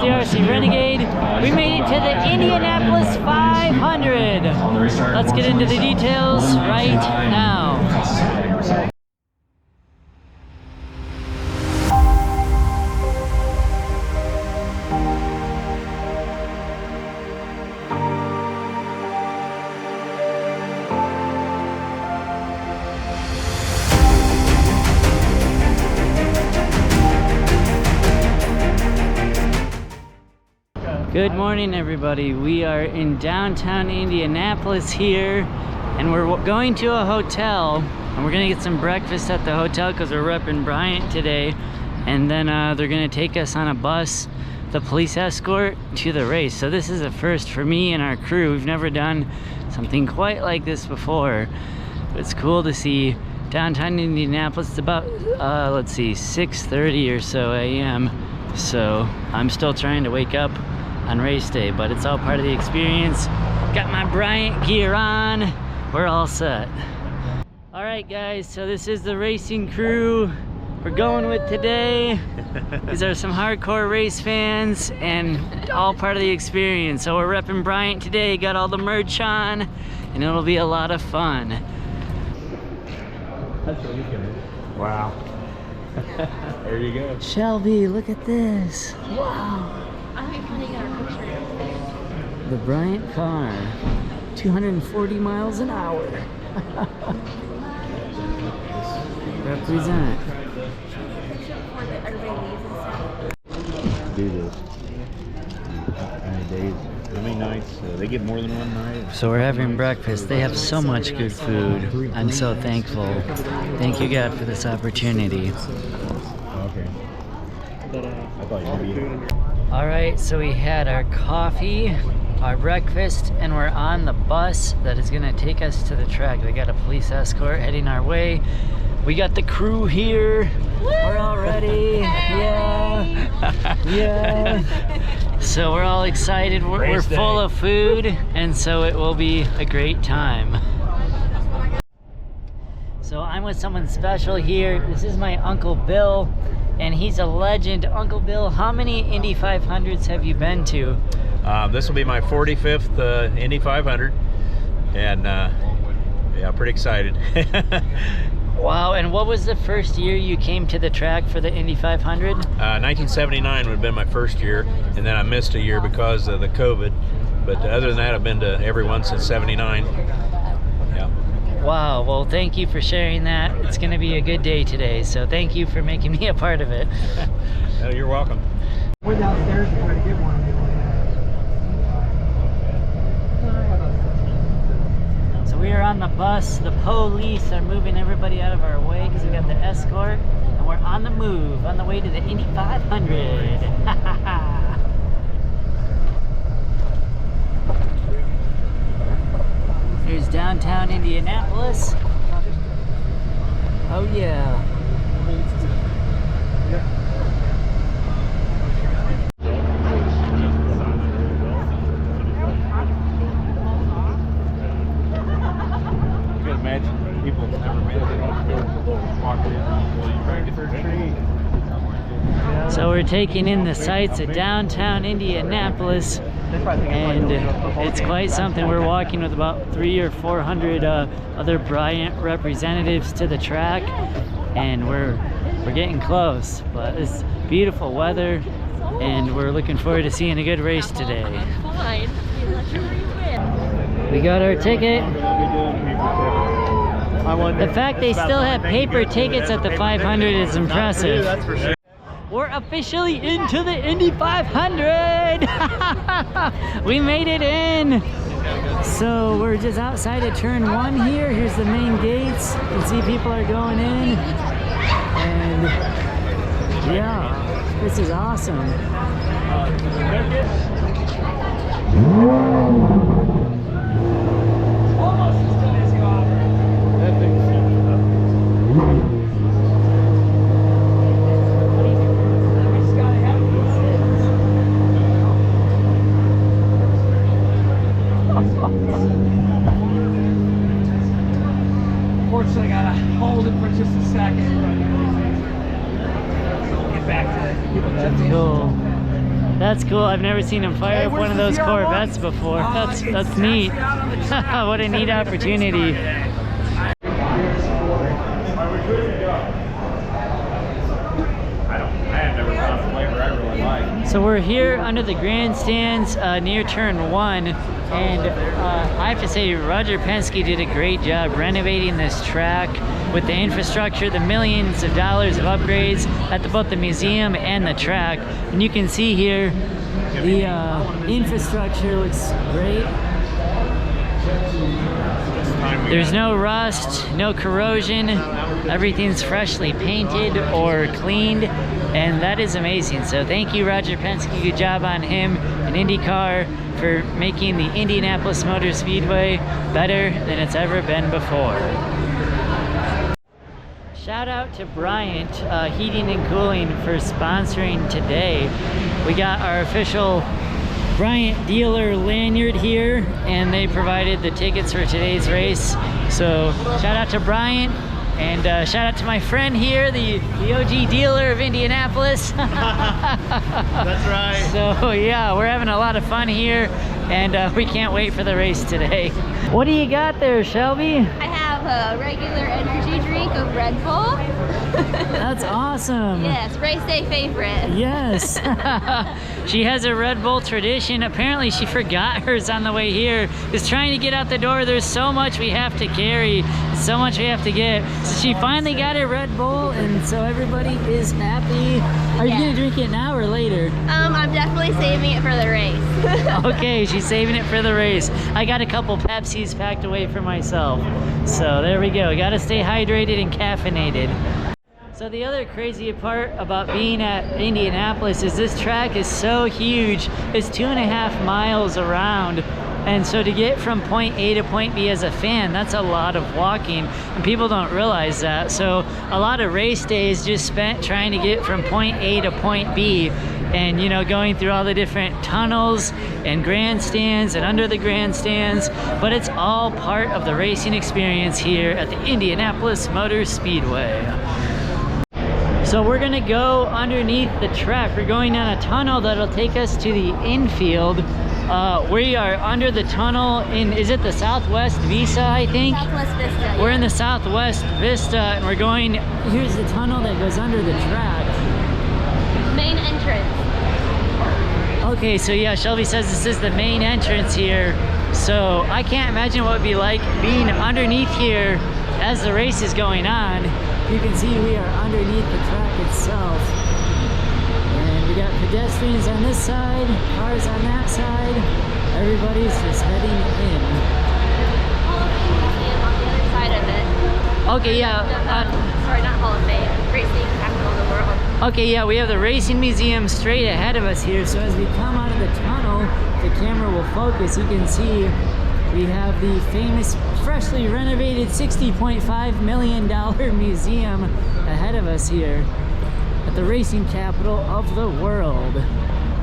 the RC Renegade. We made it to the Indianapolis 500. Let's get into the details right now. Good morning, everybody. We are in downtown Indianapolis here, and we're going to a hotel, and we're gonna get some breakfast at the hotel because we're repping Bryant today, and then they're gonna take us on a bus, the police escort, to the race. So this is a first for me and our crew. We've never done something quite like this before, but it's cool to see downtown Indianapolis. It's about let's see, 6:30 or so a.m. so I'm still trying to wake up on race day, but it's all part of the experience. Got my Bryant gear on. We're all set. All right, guys, so this is the racing crew we're going with today. These are some hardcore race fans and all part of the experience. So we're repping Bryant today, got all the merch on, and it'll be a lot of fun. That's what you can. Wow. There you go. Shelby, look at this. Wow. The Bryant car, 240 miles an hour. Represent. Do this. How many days? How many nights? They get more than one night. So we're having breakfast. They have so much good food. I'm so thankful. Thank you, God, for this opportunity. Okay. I thought you were eating. All right, so we had our coffee, our breakfast, and we're on the bus that is gonna take us to the track. They got a police escort heading our way. We got the crew here. We're all ready. Yeah. Yeah. So we're all excited. We're full of food, and so it will be a great time. So I'm with someone special here. This is my Uncle Bill, and he's a legend. Uncle Bill, how many Indy 500s have you been to? This will be my 45th Indy 500, and yeah, pretty excited. Wow, and what was the first year you came to the track for the Indy 500? 1979 would have been my first year, and then I missed a year because of the COVID. But other than that, I've been to every one since '79. Yeah. Wow, well, thank you for sharing that. It's going to be a good day today, so thank you for making me a part of it. Oh, you're welcome. We're downstairs to try to get one. So we are on the bus. The police are moving everybody out of our way because we got the escort, and we're on the move, on the way to the Indy 500. Here's downtown Indianapolis. Oh yeah. You can imagine people have never been to walk in. So we're taking in the sights of downtown Indianapolis, and it's quite something. We're walking with about 300 or 400 other Bryant representatives to the track, and we're getting close. But it's beautiful weather, and we're looking forward to seeing a good race today. We got our ticket. The fact they still have paper tickets at the 500 is impressive. We're officially into the Indy 500! We made it in! So we're just outside of turn 1 here. Here's the main gates. You can see people are going in. And yeah, this is awesome. Unfortunately, I gotta hold it for just a second. Get back to it. That's cool. That's cool. I've never seen him fire up one of those Corvettes before. That's neat. What a neat opportunity. So we're here under the grandstands near turn 1, and I have to say Roger Penske did a great job renovating this track with the infrastructure, the millions of dollars of upgrades at both the museum and the track. And you can see here the infrastructure looks great. There's no rust, no corrosion, everything's freshly painted or cleaned, and that is amazing. So thank you, Roger Penske. Good job on him and IndyCar for making the Indianapolis Motor Speedway better than it's ever been before. Shout out to Bryant Heating and Cooling for sponsoring today. We got our official Bryant dealer lanyard here, and they provided the tickets for today's race. So shout out to Bryant, and shout out to my friend here, the OG dealer of Indianapolis. That's right. So yeah, we're having a lot of fun here, and we can't wait for the race today. What do you got there, Shelby? I have a regular energy drink of Red Bull. That's awesome. Yes, race day favorite. Yes. She has a Red Bull tradition. Apparently she forgot hers on the way here. Just trying to get out the door. There's so much we have to carry, so much we have to get. So she finally got her Red Bull, and so everybody is happy. Are you gonna drink it now or later? I'm definitely saving it for the race. Okay, she's saving it for the race. I got a couple Pepsis packed away for myself. So there we go. Gotta stay hydrated and caffeinated. So the other crazy part about being at Indianapolis is this track is so huge. It's 2.5 miles around. And so to get from point A to point B as a fan, that's a lot of walking, and people don't realize that. So a lot of race days just spent trying to get from point A to point B, and you know, going through all the different tunnels and grandstands and under the grandstands, but it's all part of the racing experience here at the Indianapolis Motor Speedway. So we're gonna go underneath the track. We're going down a tunnel that'll take us to the infield. We are under the tunnel in, is it the Southwest Vista, I think? Southwest Vista. Yeah. We're in the Southwest Vista, and we're going, here's the tunnel that goes under the track. Main entrance. Okay, so yeah, Shelby says this is the main entrance here. So I can't imagine what it would be like being underneath here as the race is going on. You can see we are underneath the track itself. And we got pedestrians on this side, cars on that side. Everybody's just heading in. Hall of Fame Museum on the other side of it. Okay, yeah. Sorry, not Hall of Fame. Racing capital of the world. Okay, yeah, we have the Racing Museum straight ahead of us here. So as we come out of the tunnel, the camera will focus. You can see we have the famous, freshly renovated $60.5 million museum ahead of us here at the racing capital of the world.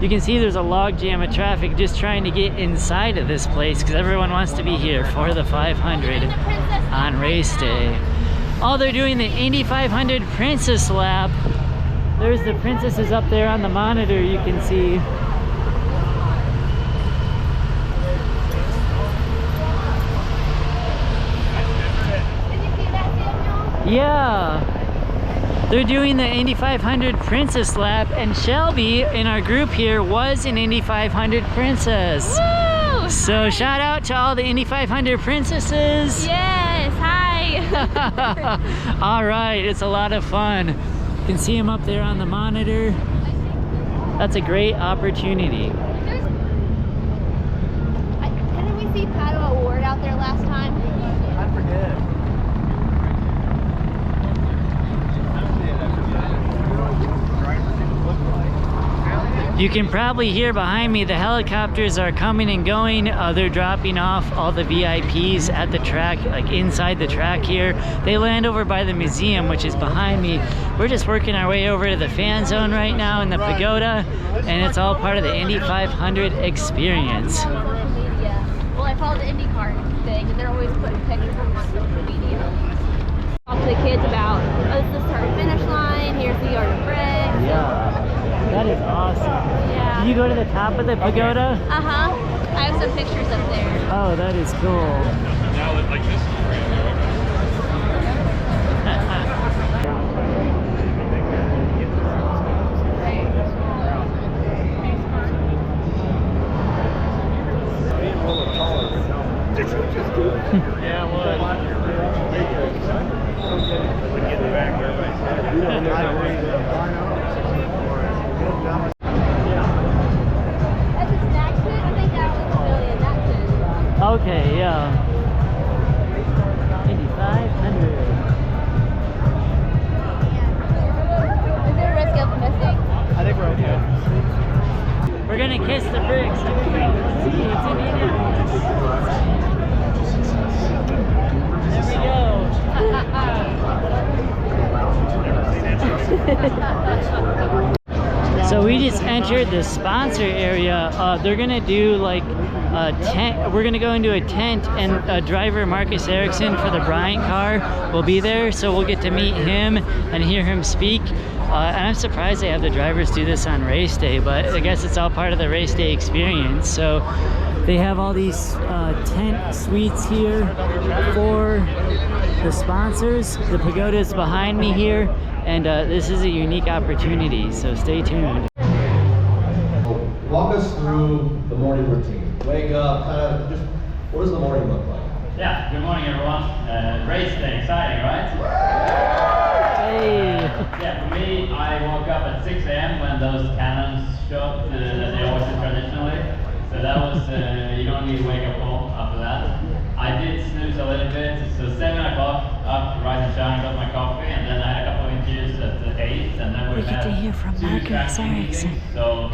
You can see there's a log jam of traffic just trying to get inside of this place because everyone wants to be here for the 500 on race day. Oh, they're doing the Indy 500 Princess Lap. There's the princesses up there on the monitor, you can see. Yeah, they're doing the Indy 500 Princess Lap, and Shelby in our group here was an Indy 500 Princess. Woo! So shout out to all the Indy 500 Princesses. Yes, hi. All right, it's a lot of fun. You can see them up there on the monitor. That's a great opportunity. Didn't we see Pato Award out there last time? I forget. You can probably hear behind me the helicopters are coming and going. They're dropping off all the VIPs at the track, like inside the track here. They land over by the museum, which is behind me. We're just working our way over to the fan zone right now in the pagoda, and it's all part of the Indy 500 experience. Social media. Well, I follow the IndyCar thing, and they're always putting pictures on social media. Talk to the kids about, oh, this is the start and finish line, here's the yard of bricks. Yeah. That is awesome. Yeah. Did you go to the top of the pagoda? Uh-huh. I have some pictures up there. Oh, that is cool. Now it like this. Yeah, it was. That's a snack pit? I think that was really in that pit. Okay, yeah. Indy 500. Is there a risk of missing? I think we're okay. We're gonna kiss the bricks. Here we go. See, it's Indianapolis. There we go. So we just entered the sponsor area. They're gonna do like a tent. We're gonna go into a tent, and driver Marcus Erickson for the Bryant car will be there. So we'll get to meet him and hear him speak. And I'm surprised they have the drivers do this on race day, but I guess it's all part of the race day experience. So they have all these tent suites here for the sponsors. The pagoda is behind me here, and this is a unique opportunity, so stay tuned. Walk us through the morning routine. Wake up, kind of just, what does the morning look like? Yeah, good morning everyone. Race day, exciting, right? Hey! Yeah, for me, I woke up at 6 a.m. when those cannons shot that they always do traditionally. So that was, you don't need a wake-up call after that. I did snooze a little bit, so 7 o'clock up, rise and shine, got my coffee, and then I had a couple of interviews at 8, and then we get to hear from Marcus Erickson. So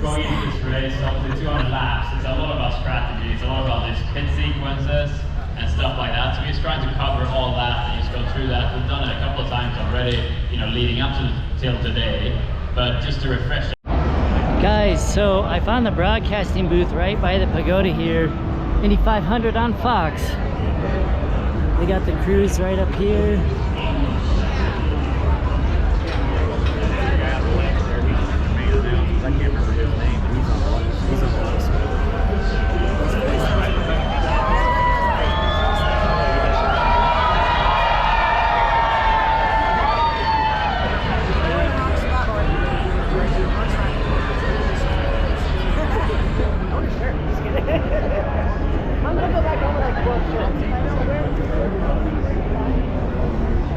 going into this race, obviously 200 laps, it's a lot about strategy, it's a lot about these pit sequences and stuff like that. So we're just trying to cover all that and just go through that. We've done it a couple of times already, you know, leading up to till today, but just to refresh. Guys, so I found the broadcasting booth right by the pagoda here. Indy 500 on Fox. They got the crews right up here. I can't remember his name, but he's on the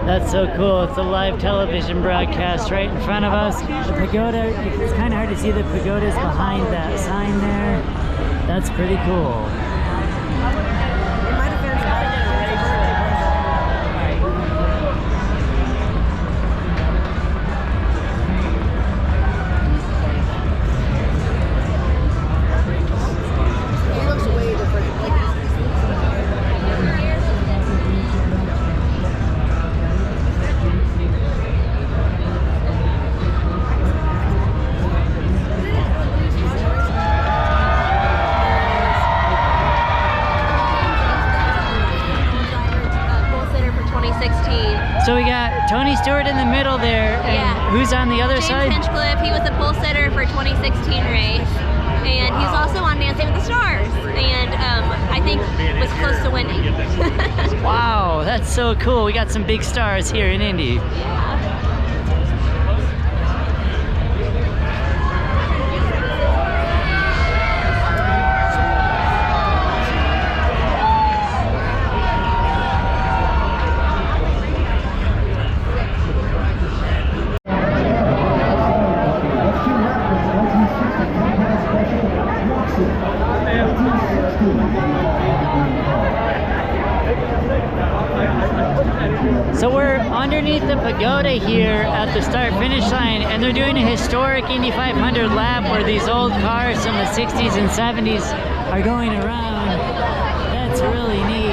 That's so cool. It's a live television broadcast right in front of us. The pagoda, it's kind of hard to see the pagodas behind that sign there. That's pretty cool. So we got Tony Stewart in the middle there, and Yeah. who's on the other James side? Hinchcliffe, he was the pole sitter for 2016 race, and he's also on Dancing with the Stars, and I think was close to winning. Wow, that's so cool. We got some big stars here in Indy. Yeah. So we're underneath the pagoda here at the start-finish line, and they're doing a historic Indy 500 lap where these old cars from the 60s and 70s are going around. That's really neat.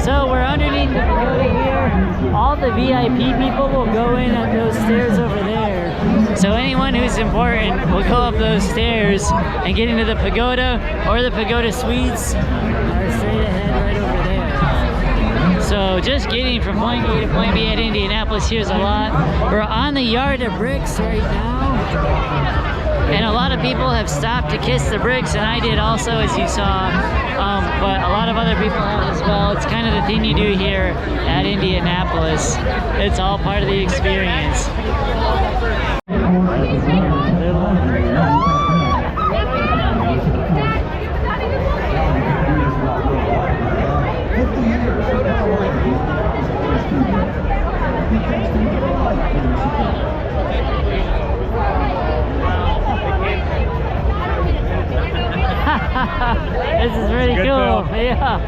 So we're underneath the pagoda here. all the VIP people will go in at those stairs over there. So anyone who's important will go up those stairs and get into the pagoda, or the pagoda suites are straight ahead right over there. So just getting from point A to point B at Indianapolis here is a lot. We're on the yard of bricks right now. And a lot of people have stopped to kiss the bricks, and I did also, as you saw. But a lot of other people have as well. It's kind of the thing you do here at Indianapolis. It's all part of the experience. This is really cool. Yeah.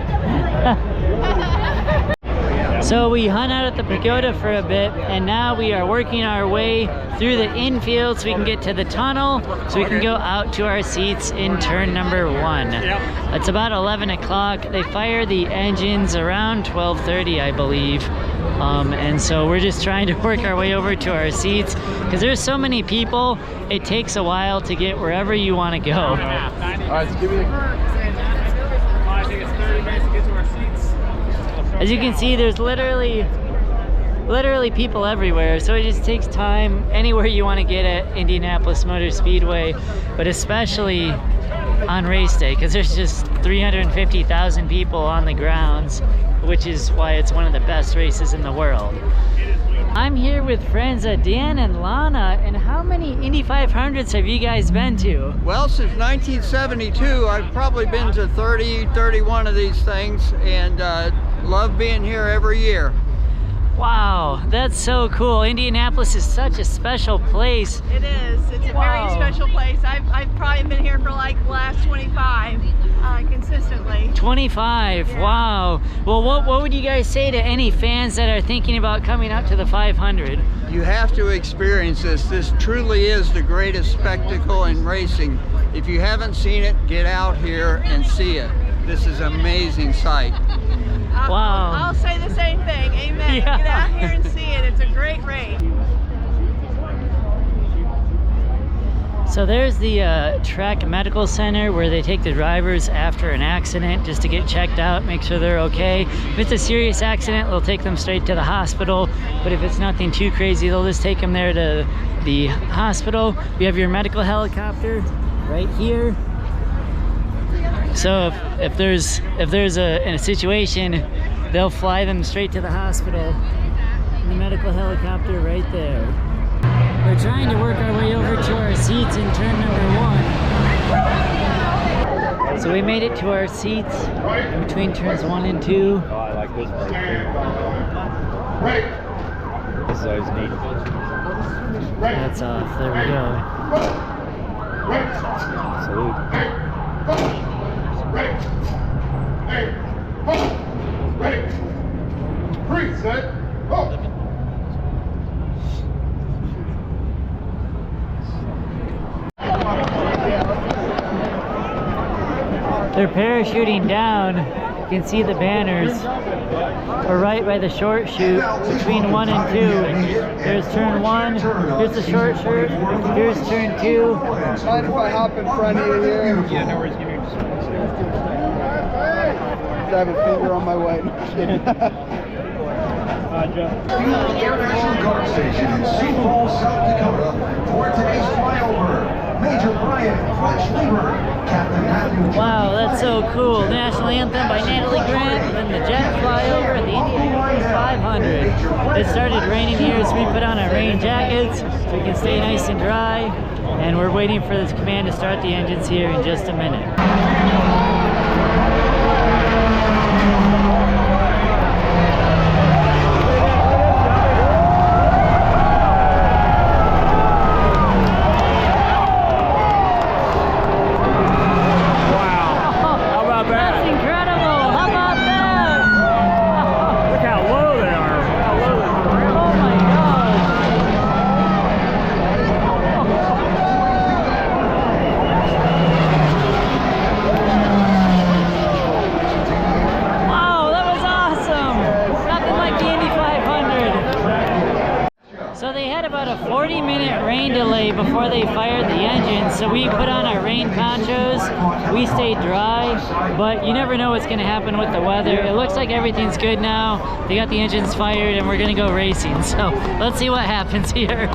So we hung out at the pagoda for a bit, and now we are working our way through the infield so we can get to the tunnel, so we can go out to our seats in turn number 1. It's about 11 o'clock. They fire the engines around 12:30, I believe. And so we're just trying to work our way over to our seats because there's so many people. It takes a while to get wherever you want to go. All right, so give me I think it's 30 minutes to get to our seats. As you can see, there's literally people everywhere, so it just takes time anywhere you want to get at Indianapolis Motor Speedway, but especially on race day because there's just 350,000 people on the grounds, which is why it's one of the best races in the world. I'm here with friends Dan and Lana, and how many Indy 500s have you guys been to? Well, since 1972, I've probably been to 30, 31 of these things, and love being here every year. Wow, that's so cool. Indianapolis is such a special place. It is. It's a very special place. I've probably been here for like the last 25 consistently. 25, yeah. Wow. Well, what would you guys say to any fans that are thinking about coming up to the 500? You have to experience this. This truly is the greatest spectacle in racing. If you haven't seen it, get out here and see it. This is an amazing sight. Wow. I'll say the same thing. Amen. Yeah. Get out here and see it. It's a great race. So there's the track medical center where they take the drivers after an accident just to get checked out, make sure they're okay. If it's a serious accident, they'll take them straight to the hospital. But if it's nothing too crazy, they'll just take them there to the hospital. We have your medical helicopter right here. So if there's in a situation, they'll fly them straight to the hospital in the medical helicopter right there. We're trying to work our way over to our seats in turn number 1. So we made it to our seats in between turns 1 and 2. Oh, I like this part too. This is always neat. That's off. There we go. Salute. Ready. Hey. Ho. Ready. 3, set. Ho. They're parachuting down. You can see the banners. We're right by the short chute between 1 and 2. There's turn 1. Here's the short chute. Here's turn 2. Mind if I hop in front of you here? Yeah, no worries. Give me just I have a finger on my way. International Guard Station in Sioux Falls, South Dakota, for today's flyover. Major Brian Fletch Lieber, Captain Matthew. Wow, that's so cool. National Anthem by Natalie Grant, and then the jet flyover at the Indianapolis 500. It started raining here, so we put on our rain jackets so we can stay nice and dry. And we're waiting for this command to start the engines here in just a minute. 2-minute rain delay before they fired the engine, so we put on our rain ponchos. We stayed dry, but you never know what's going to happen with the weather. It looks like everything's good now. They got the engines fired and we're going to go racing, so let's see what happens here.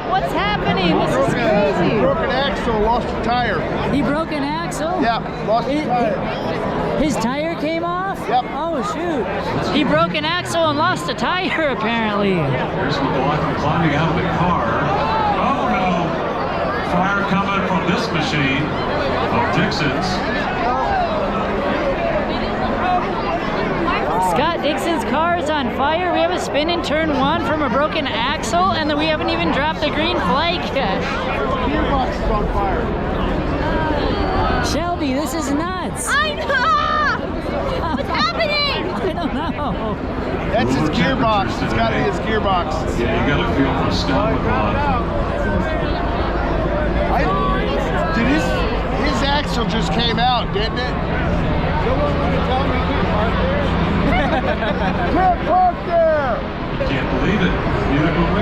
What's happening? This is crazy. Broke an axle, lost a tire. He broke an axle? Yeah, lost a tire. His tire came off? Yep. Oh, shoot. He broke an axle and lost a tire, apparently. Here's McLaughlin climbing out of the car. Oh, no. Fire coming from this machine of Dixon's. Scott Dixon's car is on fire. We have a spin in turn 1 from a broken axle, and then we haven't even dropped the green flag yet. Gearbox is on fire. Shelby, this is nuts. I know! What's happening? I don't know. That's his gearbox. It's got to be his gearbox. Yeah, you got to feel for Scott McLaughlin. Dude, his axle just came out, didn't it? Someone want to tell me you can't park there? Can't park there! Can't believe it. Neither can we.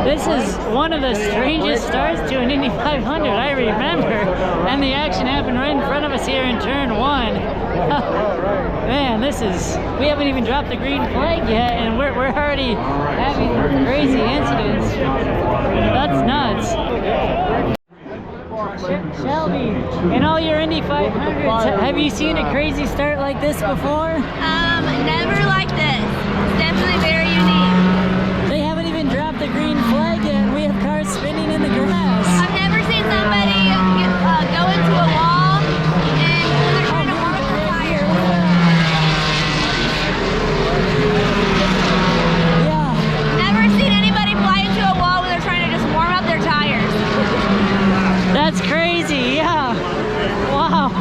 This is one of the strangest starts to an Indy 500 I remember, and the action happened right in front of us here in turn 1. Man, this is, we haven't even dropped the green flag yet, and we're already having crazy incidents. That's nuts. Shelby, in all your Indy 500s, have you seen a crazy start like this before? Never like this. It's definitely very unique. They haven't even dropped the green flag yet, and we have cars spinning in the grass. I've never seen somebody go into a wall and when they're trying to warm up their tires. Yeah. Never seen anybody fly into a wall when they're trying to just warm up their tires. That's crazy, yeah. Wow.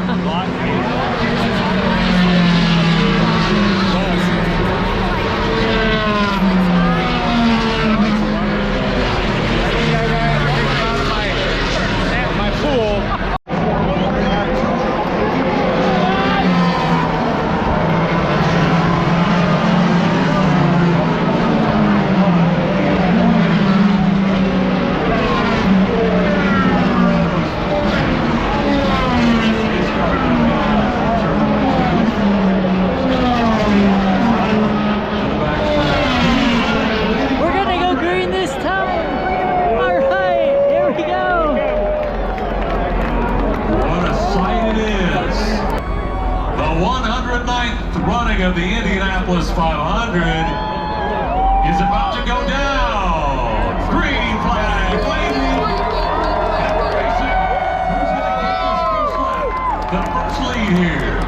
109th running of the Indianapolis 500 is about to go down. Green flag waving. And racing. Who's going to get this first lap? The first lead here.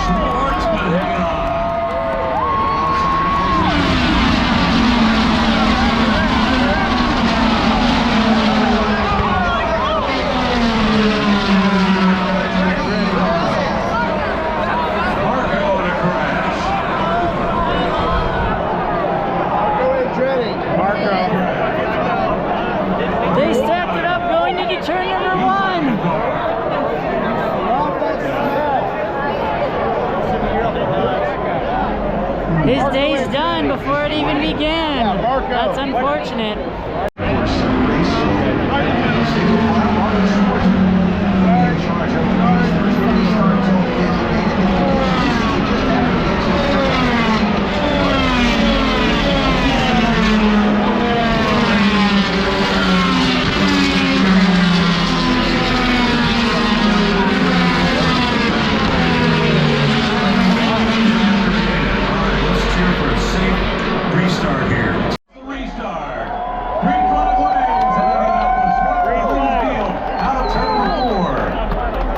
Schwartzman hanging on. They stacked it up going into turn number 1. His day's done before it even began. That's unfortunate. Restart here. Restart. Green flag waves at Indianapolis. Field out of turn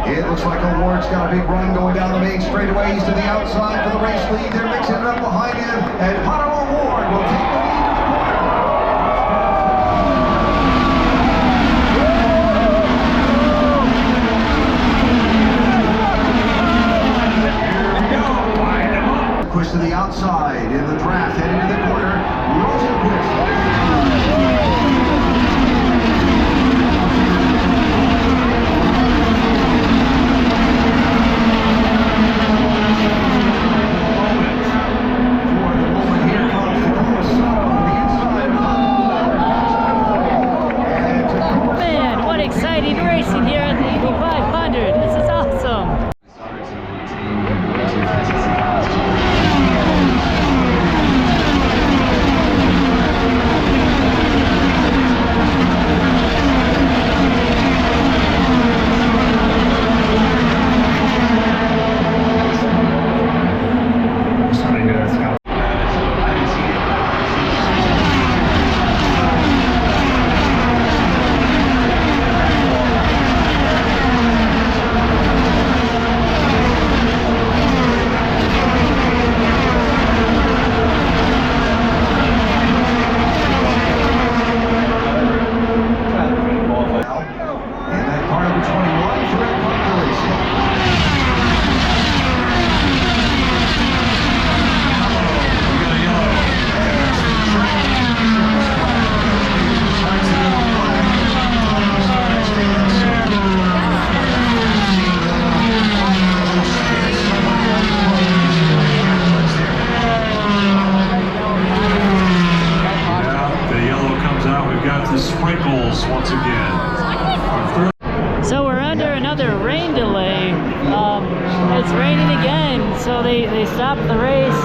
4. It looks like O'Ward's got a big run going down the main straightaways to the outside for the race lead. They're mixing it up behind him, and Hunter O'Ward will take the lead to the corner. Push to the outside in the draft, heading to the corner. Rosenquist. Man, what exciting racing here at the Indy 500. This is awesome. Sprinkles once again. So we're under another rain delay. It's raining again, so they stopped the race.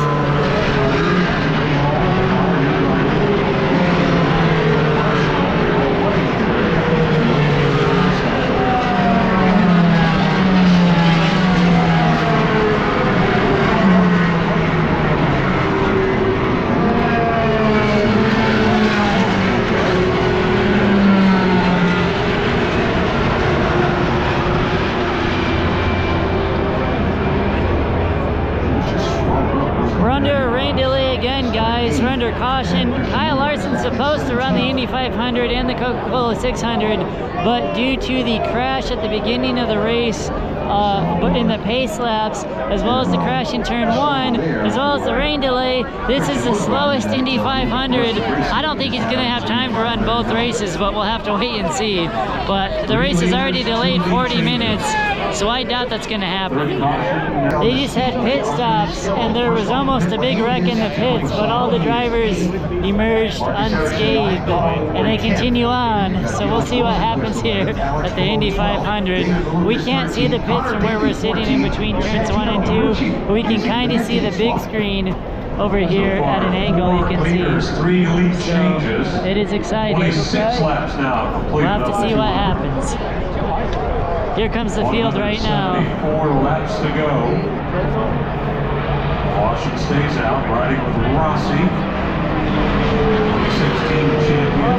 Guys, we're under caution. Kyle Larson's supposed to run the Indy 500 and the Coca-Cola 600, but due to the crash at the beginning of the race, but in the pace laps, as well as the crash in turn 1, as well as the rain delay, this is the slowest Indy 500. I don't think he's going to have time to run both races, but we'll have to wait and see. But the race is already delayed 40 minutes, so I doubt that's going to happen. They just had pit stops, and there was almost a big wreck in the pits, but all the drivers emerged unscathed, and they continue on. So we'll see what happens here at the Indy 500. We can't see the pits from where we're sitting in between turns 1 and 2, but we can kind of see the big screen over here at an angle. You can see. There's 3 lead changes. It is exciting. 26 laps now completed. We'll have to see what happens. Here comes the field right now. 4 laps to go. Caution stays out, riding with Rossi, 2016 champion.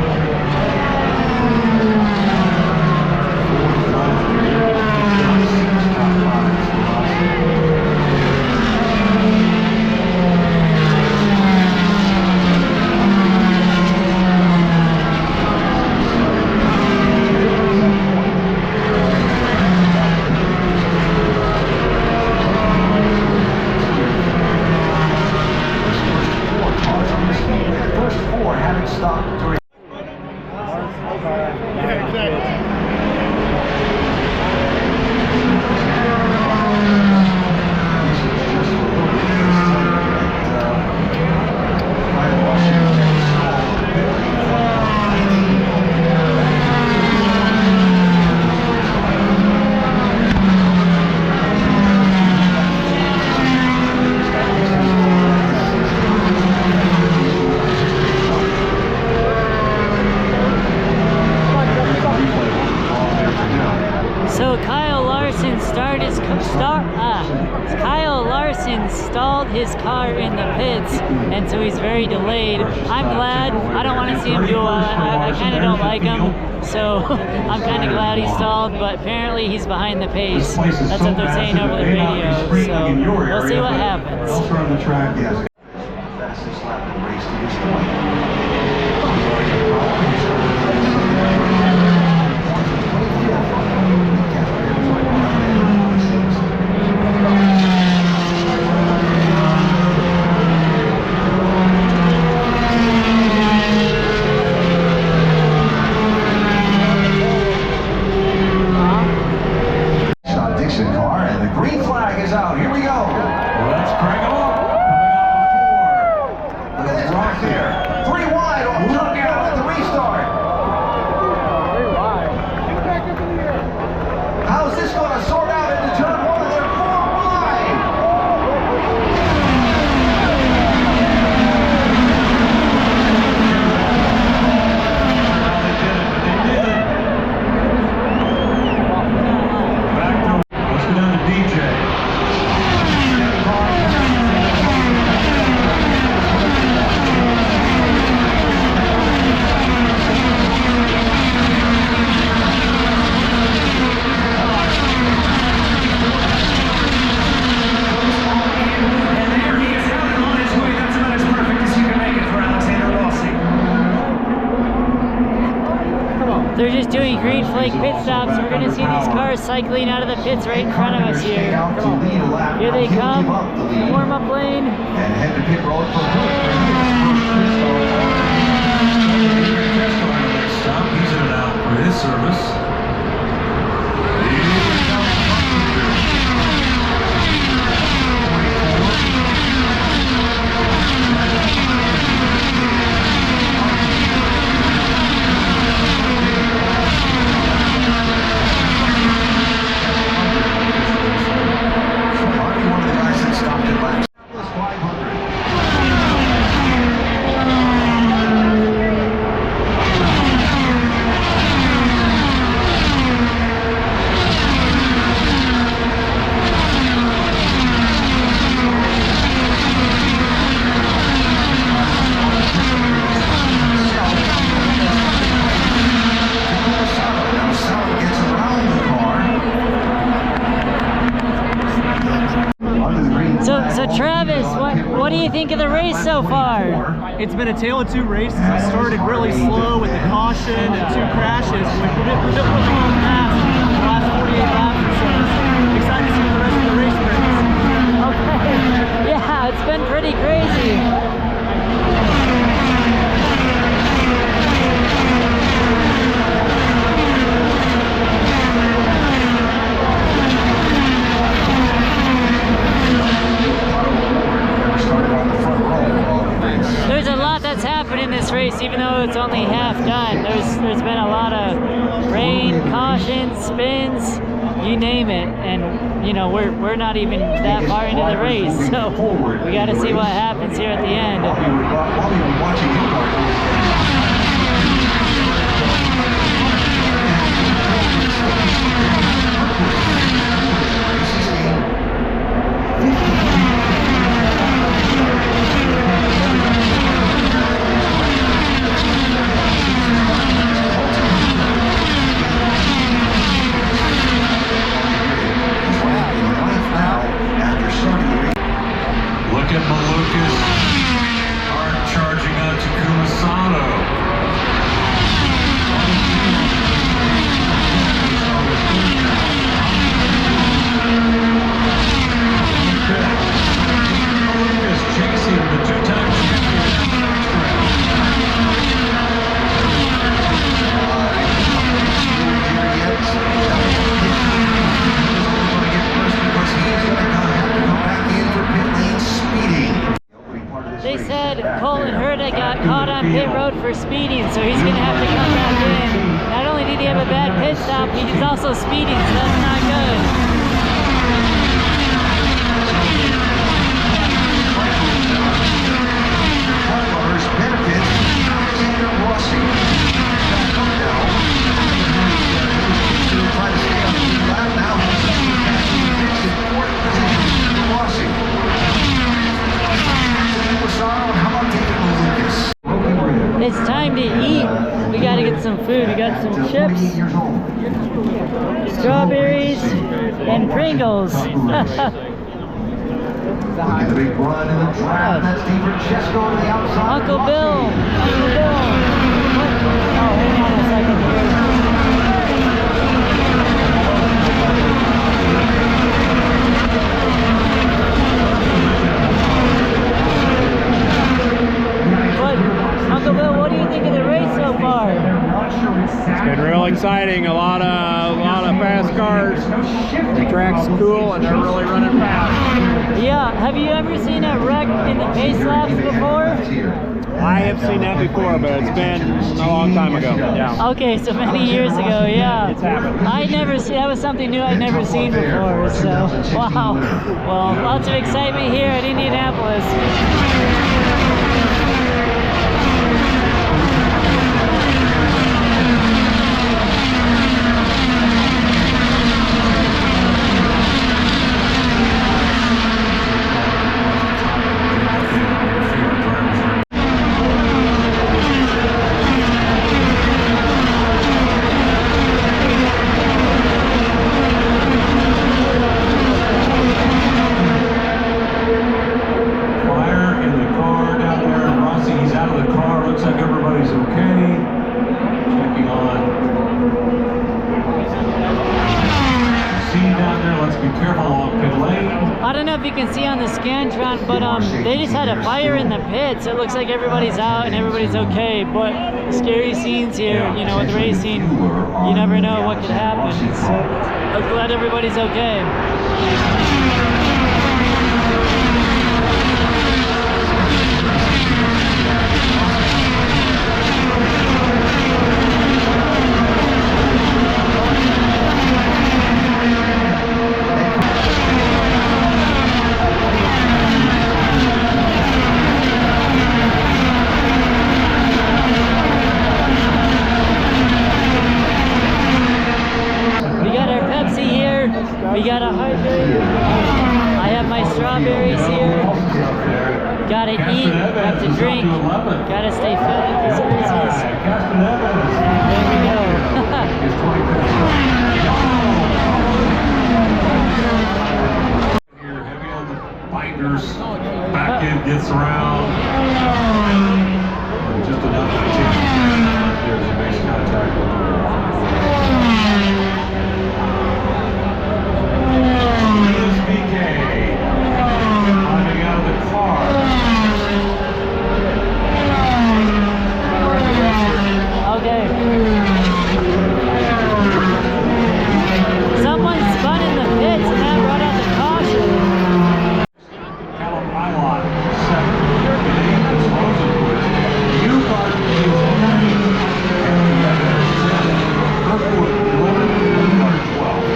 First 4 haven't stopped during. Yeah, exactly. So Kyle Larson stalled his car in the pits, and so he's very delayed. I'm glad. I don't want to see him do I kind of don't like him, so I'm kind of glad he stalled, but apparently he's behind the pace. That's what they're saying over the radio, so we'll see what happens. Elsewhere on the track, yes. Fastest lap in the race to this point. Car and the green flag is out. Here we go. Let's crank them up. Coming out on 4. Look at this back there. 3 wide off Tuck out at the restart. How's this going to sort out into turn 1? They're 4 wide. Let's go down to DJ. They're just doing green flag pit stops. We're going to see these cars cycling out of the pits right in front of us here. Here they come, the warm-up lane. And head to pit road for He's in and out for his service. one of the guys that stopped at last 500. So Travis, what do you think of the race so far? It's been a tale of 2 races. It started really slow with the caution and 2 crashes. We've been really fast the last 48 laps or so. Excited to see what the rest of the race brings. Okay. Yeah, it's been pretty crazy. There's a lot that's happened in this race, even though it's only half done. There's been a lot of rain, cautions, spins, you name it, and you know we're not even that far into the race, so we got to see what happens here at the end. got caught on pit road for speeding, so he's gonna have to come back in. Not only did he have a bad pit stop, he's also speeding, so that's not good. Homeowners benefit Alexander Rossi. Now, to try to stay on the lead lap now. He's in fourth position for Rossi. How about taking Lucas? It's time to eat. We gotta get some food. We got some chips, strawberries, and Pringles. Look at the big run in the draft. That's Steve Francesco on the outside. Uncle Bill. Uncle Bill. Oh, hang on a second here. Uncle Bill, what do you think of the race so far? It's been real exciting. A lot of fast cars. The track's cool and they're really running fast. Yeah. Have you ever seen a wreck in the pace laps before? I have seen that before, but it's been a long time ago. Yeah. Okay, so many years ago, yeah. It's happened. That was something new I'd never seen before, so wow. Well, lots of excitement here at Indianapolis. I don't know if you can see on the Scantron, but they just had a fire in the pits. It looks like everybody's out and everybody's okay, but scary scenes here, you know, with racing, you never know what could happen. So I'm glad everybody's okay. We got a hydrate. I have my strawberries here. Gotta eat, have to drink, gotta stay fit at these races. There we go. Here, heavy on the binders. Back end gets around. Just enough to change. There's a base contact. Climbing out of the car. Okay. Someone spun in the pits and that brought out the caution. Callum Pilot, 7th. It's Rosenwood. Newgard is 9th. And Kirkwood, 11th. Newgard, 12th.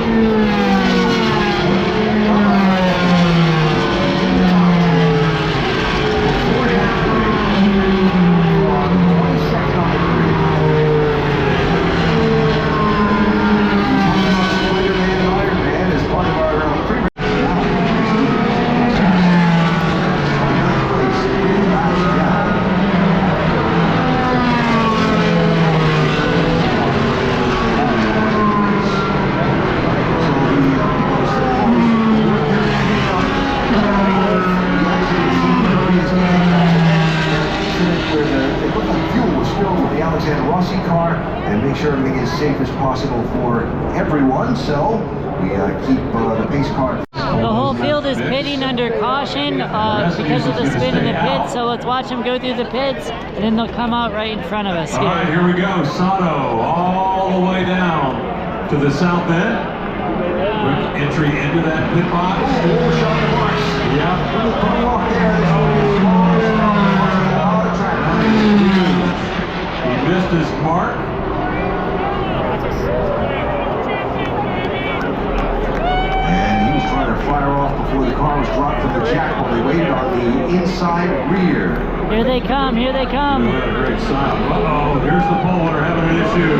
Safe as possible for everyone, so we keep the pace car. The whole field is pitting under caution because of the spin in the pits, so let's watch them go through the pits and then they'll come out right in front of us here. All right, here we go. Sato all the way down to the south end. Quick entry into that pit box. Yeah. Coming off there, there's a lot of track. was dropped from the jack while they waited on the inside rear. Here they come, here they come. What a great stop. Uh-oh, here's the pole winner having an issue.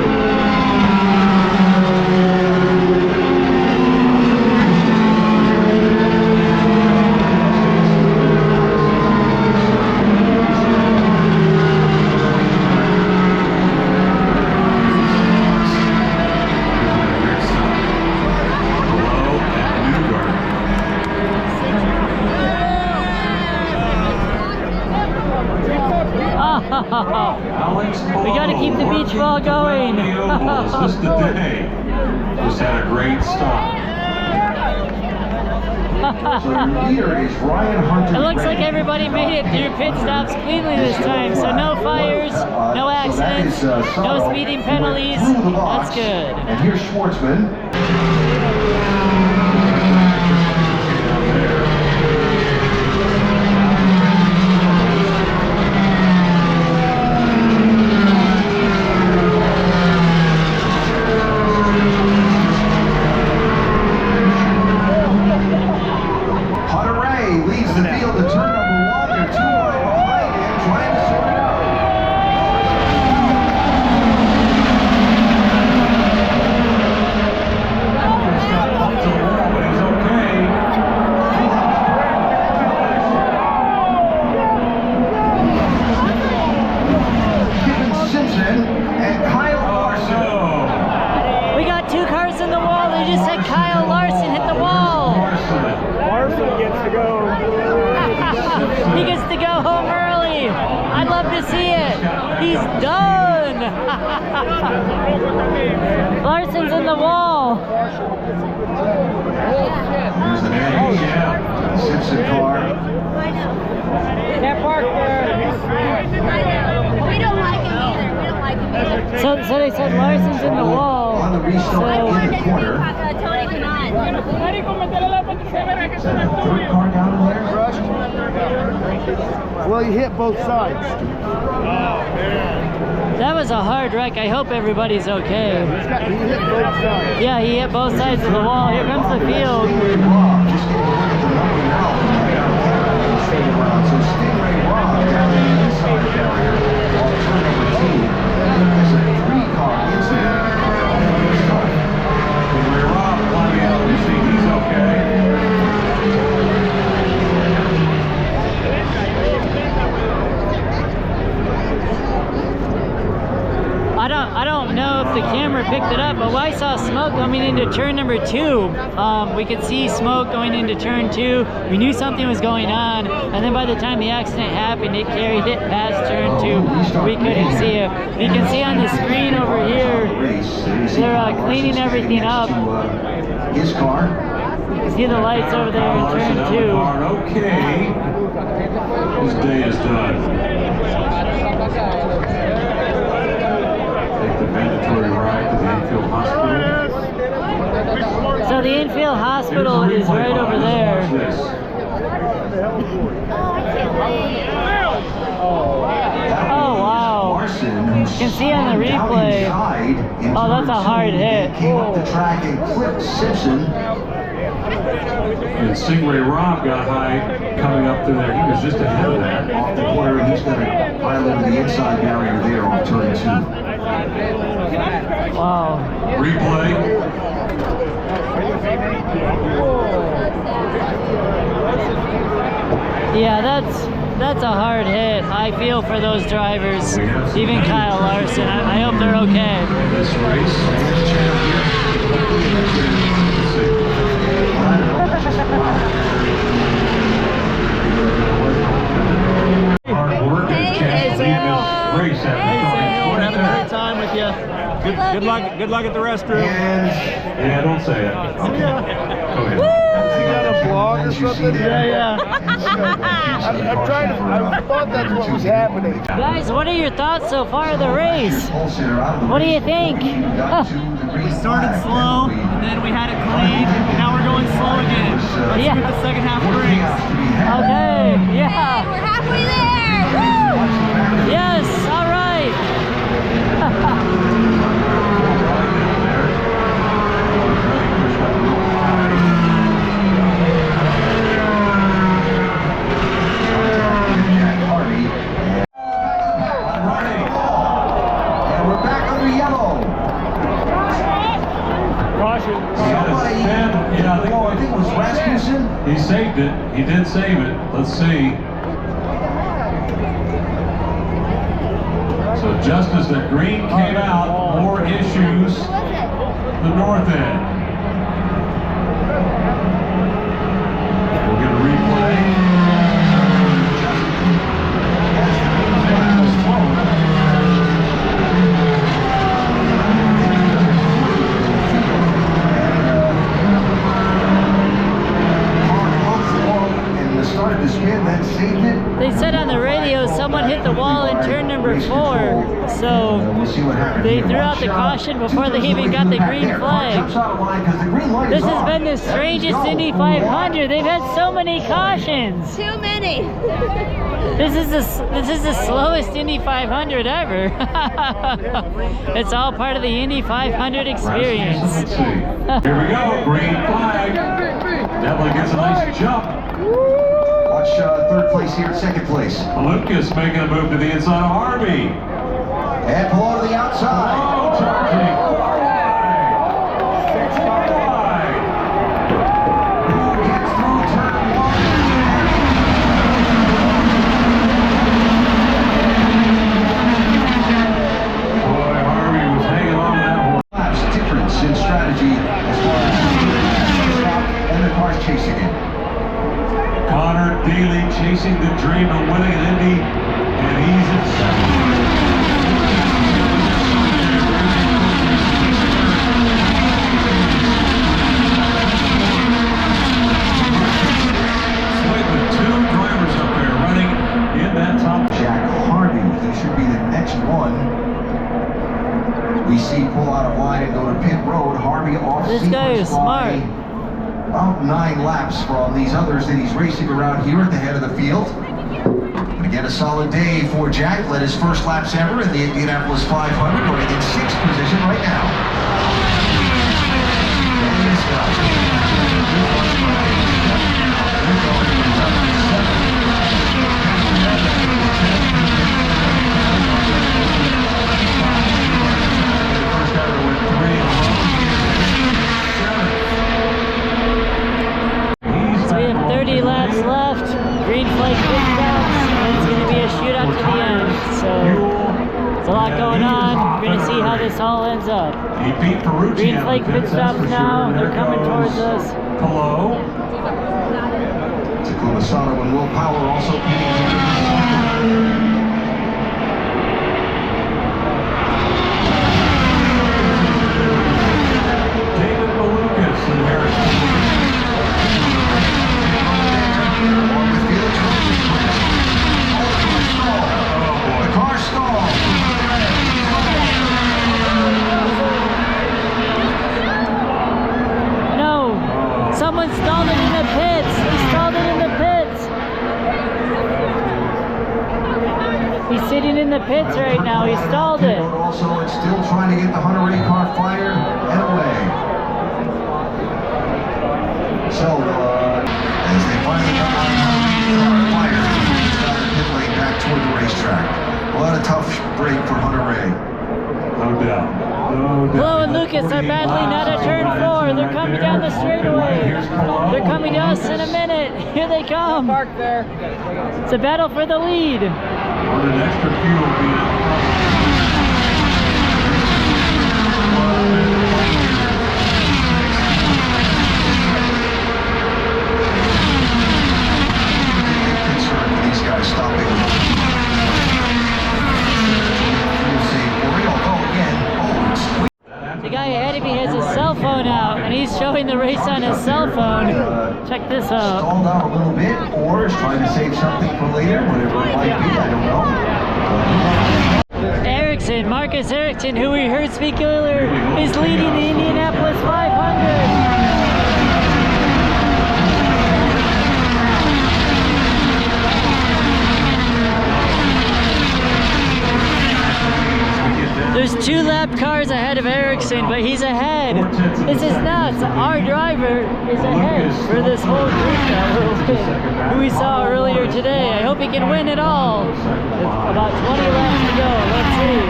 We got to keep the beach ball going. Just today. Just had a great stop. It looks like everybody made it through pit stops cleanly this time, so no fires, no accidents, no speeding penalties. That's good. And here's Schwartzman. Leads the field to turn number 1. They're too wide behind him, trying to sort it out. Simpson and Kyle Larson. We got 2 cars in the wall. They just said Kyle Larson hit the wall. Larson gets to go. He gets to go home early. I'd love to see it. He's done. Larson's in the wall. There's an area. Simpson car. Can't park there. We don't like him either. We don't like him either. So they said Larson's in the wall. On the restart in the corner. Tony, come on. Is that a third car down there? Well, he hit both sides. That was a hard wreck. I hope everybody's okay. He hit both sides. Yeah, he hit both sides of the wall. Here comes the field. Stingray Rob just getting rid of the number now. Staying around. So Stingray Rob down the inside barrier on turn number 2. There's a 3-car incident. Stingray Rob climbing out. You see, he's okay. I don't know if the camera picked it up, but I saw smoke coming into turn number 2. We could see smoke going into turn 2. We knew something was going on, and then by the time the accident happened, it carried it past turn 2. We couldn't see it. You can see on the screen over here, they're cleaning everything up. His car. See the lights over there in turn 2. Okay. His day is done. Take the mandatory ride to the infield hospital. So the infield hospital is right over there. Oh wow. You can see on the replay. Oh, that's a hard hit. Came up the track and clipped Simpson. And Stingray Rob got high coming up through there. He was just ahead of that. Off the corner, and he's going to pile into the inside barrier there on turn 2. Wow. Replay. Yeah, that's a hard hit. I feel for those drivers, even Kyle Larson. I hope they're okay. This race. Hard work and a chance to lead this race after We're having a great time with you. Good luck at the restroom. Yeah, don't say it. Okay. Go ahead. You got a vlog or something? Yeah. I'm trying to. I thought that's what was happening. Guys, what are your thoughts so far of the race? What do you think? We started slow, and then we had it clean, and now we're going slow again. Let's see what the second half brings. Okay, yeah. We're halfway there. Woo! Yes, all right. He saved it. He did save it. Let's see. So just as the green came out, more issues, the north end. We'll get a replay. They said on the radio someone hit the wall in turn number 4, so they threw out the caution before they even got the green flag. This has been the strangest Indy 500. They've had so many cautions. Too many. This is the slowest Indy 500 ever. It's all part of the Indy 500 experience. Let's see. Here we go. Green flag. Definitely gets a nice jump. Watch third place here, second place. Lucas making a move to the inside of Harvey. And pull out to the outside. Oh, charging. Who gets through turn 1? Boy, Harvey was hanging on that horse. Laps difference in strategy as far as and the cars chasing it. Connor Daly chasing the dream of winning an Indy, and he's in second. Wait, with 2 drivers up there running in that top. Jack Harvey, he should be the next one. We see pull out of line and go to pit road. Harvey off This guy is smart. About 9 laps from these others that he's racing around here at the head of the field. But again, a solid day for Jack. Led his first laps ever in the Indianapolis 500, running in 6th position right now. And this guy. So we have 30 laps left, green flag pit stops, and it's going to be a shootout to the end. So there's a lot going on. We're going to see how this all ends up. Green flag pit stops now, they're coming towards us. Hello. Takuma Sato and Will Power also pitting here. Someone stalled it in the pits. He stalled it in the pits. He's sitting in the pits right now. He stalled it. Also, it's still trying to get the Hunter Ray car fired and away. So, as they finally got the car fired, started pit lane back toward the racetrack. What a tough break for Hunter Ray. No doubt. Flo and Lucas are battling out of turn 4. They're coming down the straightaway. They're coming to us in a minute. Here they come. It's a battle for the lead. On an extra fuel beat. Concern for these guys stopping. The guy ahead of me has his cell phone out, and he's showing the race on his cell phone. Check this out. Stalled out a little bit, or is trying to save something for later, whatever it might be, I don't know. Ericsson, Marcus Ericsson, who we heard speak earlier, is leading the Indianapolis 500. There's 2 lap cars ahead of Ericsson, but he's ahead. This is nuts. Our driver is ahead for this whole group now, who we saw earlier today. I hope he can win it all. With about 20 laps to go. Let's see.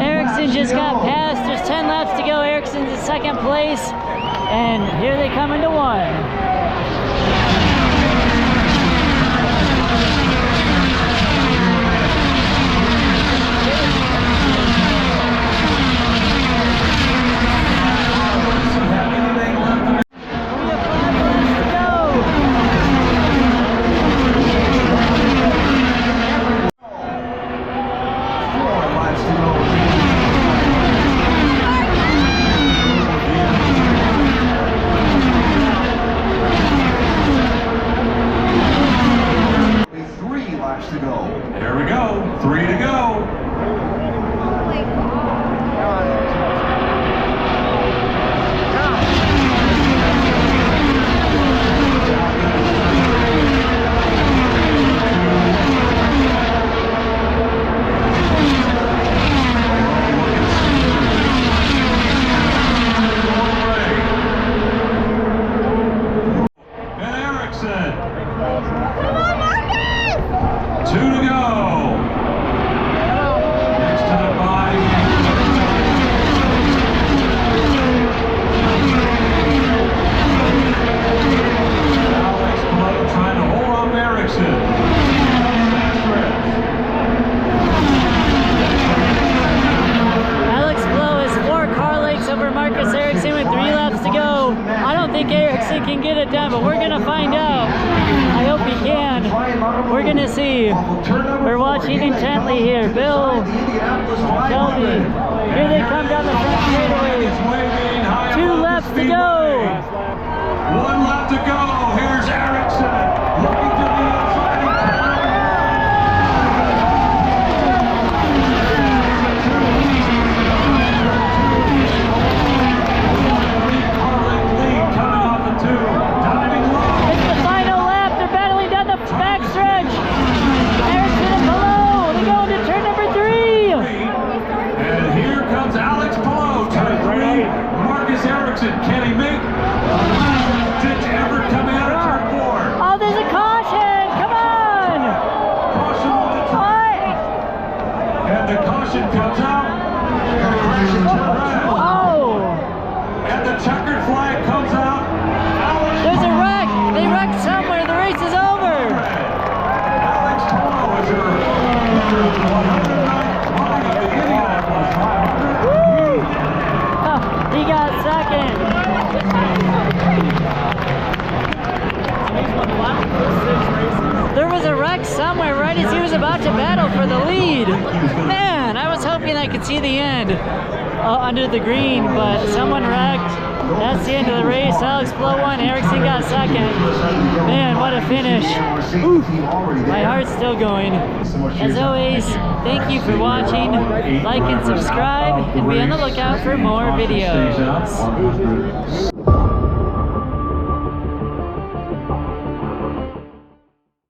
Ericsson just got passed. There's 10 laps to go. Ericsson's in 2nd place. And here they come into 1. Erickson. 2 to go. Next time by. Alex Blow trying to hold off Erickson. Alex Blow is 4 car lengths over Marcus Erickson with 3 laps to go. I don't think Erickson can get it done, but we're gonna find out. I hope he can. We're gonna see. We're watching intently here. Bill, Shelby. Here they come down the front straightaway. 2 laps to go. 1 lap to go. Here's Erickson looking to the outside. It's the final lap. They're battling down the backstretch. Erickson and Below. They go into turn number 3. And here comes Alex Below, turn 3. Marcus Erickson, can he make ditch ever coming out of turn 4? Oh, there's a caution. Come on. Caution on the track. And the caution comes out. Oh. And the checkered flag comes out. There's a wreck. They wrecked somewhere. The race is over. Alex Below is your 109th running of the Indianapolis 500. Oh, he got second. There was a wreck somewhere right as he was about to battle for the lead. Man, I was hoping I could see the end under the green, but someone wrecked. That's the end of the race. Alex Blow won. Erickson got second. Man, what a finish. Oof. My heart's still going. As always, thank you for watching. Like and subscribe, and be on the lookout for more videos.